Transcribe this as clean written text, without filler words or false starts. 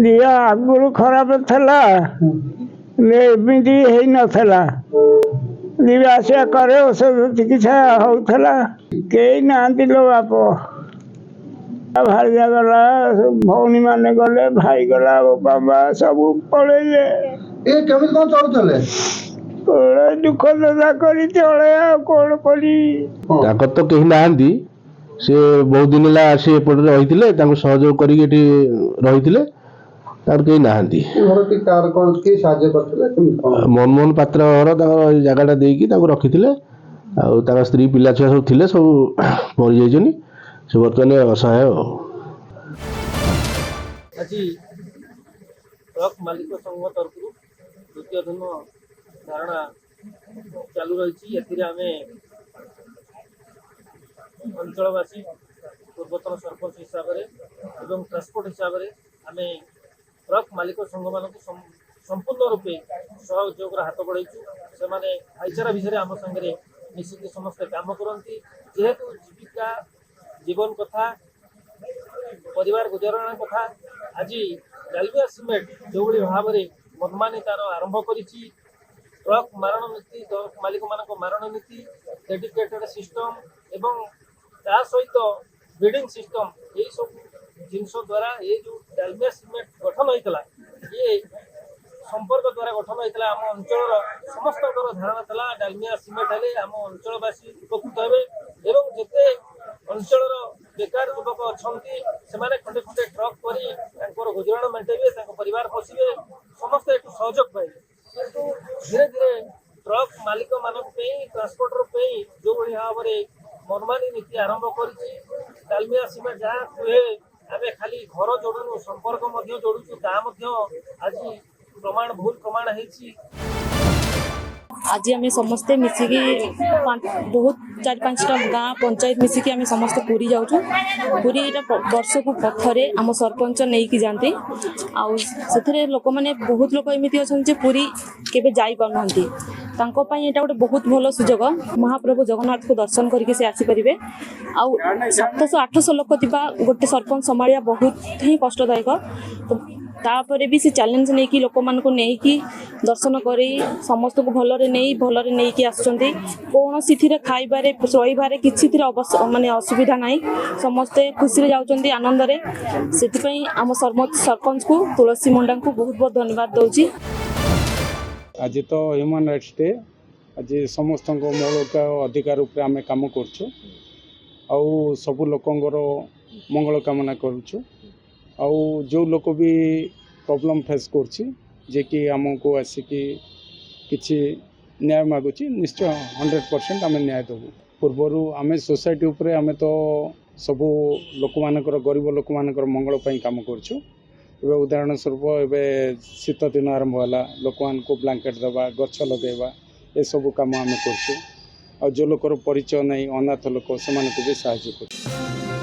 ଦିହ ଆଗରୁ ଖରାପ ଥିଲା, ଏମିତି ହେଇନଥିଲା। ଯିବା ଆସିବା କରେ, ଔଷଧ ଚିକିତ୍ସା ହଉଥିଲା। କେହି ନାହାନ୍ତି ଲୋ ବାପ। ଭାଇଜା ଗଲା, ଭଉଣୀ ମାନେ ଗଲେ, ଭାଇ ଗଲା, ବାବା ସବୁ ପଳେଇଲେ। କେମିତି କଣ ଚଳୁଥିଲେ? ଦୁଃଖ ଦଶା କରି ଚଳେ, ଆଉ କଣ କରି। ତାଙ୍କର ତ କେହି ନାହାନ୍ତି। ସେ ବହୁତ ଦିନ ହେଲା ଆସି ଏପଟେ ରହିଥିଲେ, ତାଙ୍କୁ ସହଯୋଗ କରିକି ଏଠି ରହିଥିଲେ। ତାର କେହି ନାହାନ୍ତି। ମନମୋହନ ପାତ୍ର ଘର ତାଙ୍କର ଜାଗାଟା ଦେଇକି ତାଙ୍କୁ ରଖିଥିଲେ। ଆଉ ତାଙ୍କ ସ୍ତ୍ରୀ ପିଲା ଛୁଆ ସବୁ ଥିଲେ, ସବୁ ମରିଯାଇଛନ୍ତି। ସେ ବର୍ତ୍ତମାନ ଅସହାୟ। ଆଜି ଟ୍ରକ୍ ମାଲିକ ସଂଘ ତରଫରୁ ଦ୍ୱିତୀୟ ଦିନ ଧାରଣା ଚାଲୁ ରହିଛି। ଏଥିରେ ଆମେ ଅଞ୍ଚଳବାସୀ, ପୂର୍ବତନ ସରପଞ୍ଚ ହିସାବରେ ଏବଂ ଟ୍ରାନ୍ସପୋର୍ଟ ହିସାବରେ ଆମେ ଟ୍ରକ୍ ମାଲିକ ସଂଘମାନଙ୍କୁ ସମ୍ପୂର୍ଣ୍ଣ ରୂପେ ସହଯୋଗର ହାତ ବଢ଼ାଇଛୁ। ସେମାନେ ଭାଇଚାରା ବିଷୟରେ ଆମ ସାଙ୍ଗରେ ମିଶିକି ସମସ୍ତେ କାମ କରନ୍ତି। ଯେହେତୁ ଜୀବିକା, ଜୀବନ କଥା, ପରିବାର ଗୁଜରାଣ କଥା, ଆଜି ଡାଲମିଆ ସିମେଣ୍ଟ ଯେଉଁଭଳି ଭାବରେ ମନମାନି ତାର ଆରମ୍ଭ କରିଛି, ଟ୍ରକ୍ ମାରଣ ନୀତି, ଟ୍ରକ୍ ମାଲିକମାନଙ୍କ ମାରଣ ନୀତି, ଡେଡିକେଟେଡ୍ ସିଷ୍ଟମ୍ ଏବଂ ତା ସହିତ ବିଡିଂ ସିଷ୍ଟମ୍, ଏହିସବୁ ଜିନିଷ ଦ୍ୱାରା ଏ ଯେଉଁ ଡାଲମିଆ ସିମେଣ୍ଟ ଗଠନ ହୋଇଥିଲା, ଇଏ ସମ୍ପର୍କ ଦ୍ୱାରା ଗଠନ ହୋଇଥିଲା। ଆମ ଅଞ୍ଚଳର ସମସ୍ତଙ୍କର ଧାରଣା ଥିଲା ଡାଲମିଆ ସିମେଣ୍ଟ ହେଲେ ଆମ ଅଞ୍ଚଳବାସୀ ଉପକୃତ ହେବେ ଏବଂ ଯେତେ ଅଞ୍ଚଳର ବେକାର ଯୁବକ ଅଛନ୍ତି ସେମାନେ ଖଣ୍ଡେ ଖଣ୍ଡେ ଟ୍ରକ୍ କରି ତାଙ୍କର ଗୁଜରାଣ ମେଣ୍ଟାଇବେ, ତାଙ୍କ ପରିବାର ପୋଷିବେ, ସମସ୍ତେ ଏଠୁ ସହଯୋଗ ପାଇବେ। କିନ୍ତୁ ଧୀରେ ଧୀରେ ଟ୍ରକ୍ ମାଲିକମାନଙ୍କ ପାଇଁ, ଟ୍ରାନ୍ସପୋର୍ଟର ପାଇଁ ଯେଉଁଭଳି ଭାବରେ ମନମାନି ନୀତି ଆରମ୍ଭ କରିଛି, ଡାଲମିଆ ସିମେଣ୍ଟ ଯାହା କୁହେ ଆମେ ଖାଲି ଘର ଯୋଡ଼ୁନୁ, ସମ୍ପର୍କ ମଧ୍ୟ ଯୋଡ଼ୁଛୁ, ତାହା ମଧ୍ୟ ଆଜି ଭୁଲ ପ୍ରମାଣ ହେଇଛି। आज आम समस्ते मिसिकी बहुत 4-5टा गाँ पंचायत मिसिकी आम समस्त पुरी जाऊँ। पुरी वर्ष को थे आम सरपंच नहीं कि जाती आउ लोक मैंने बहुत लोक एमती अच्छा पुरी केवे जाई पारना यहाँ गोटे बहुत भल सुजोग। महाप्रभु जगन्नाथ को दर्शन करके से आसीपारे। आउ 700-800 लोक थी गोटे सरपंच संभाया बहुत ही कष्टदायक। तो तापर भी से चैलेंज नहीं कि लोक मान को नहीं कि दर्शन कर समस्त को भलरे नहीं कि आसुँच कौन सी खाइबारे शोबारे किसी माने असुविधा ना, समस्ते खुशी जाऊँच आनंद से आम सरपंच को तुलसी मुंडा को बहुत बहुत धन्यवाद दूची। आज तो ह्यूमन राइट्स डे। आज समस्त मौलिक अधिकार उपर आम कम कर सबू लोकंर मंगल कामना करुँ। आउ जो लोक भी प्रॉब्लम फेस कर कि आमको आसिकी किसी न्याय मागुच निश्चय 100% आम न्याय देवु। पूर्वर आम सोसाइटी उपरे आम तो सबू लोक मानकर गरीब लोक मानकर मंगल कम कर। उदाहरण स्वरूप एवं शीत दिन आरंभ है लोक मान ब्लांकेट देवा, गछ लगेवा, ये सब कम आम कर। जो लोकर परिचय नहीं, अनाथ लोक से भी साहाय्य कर।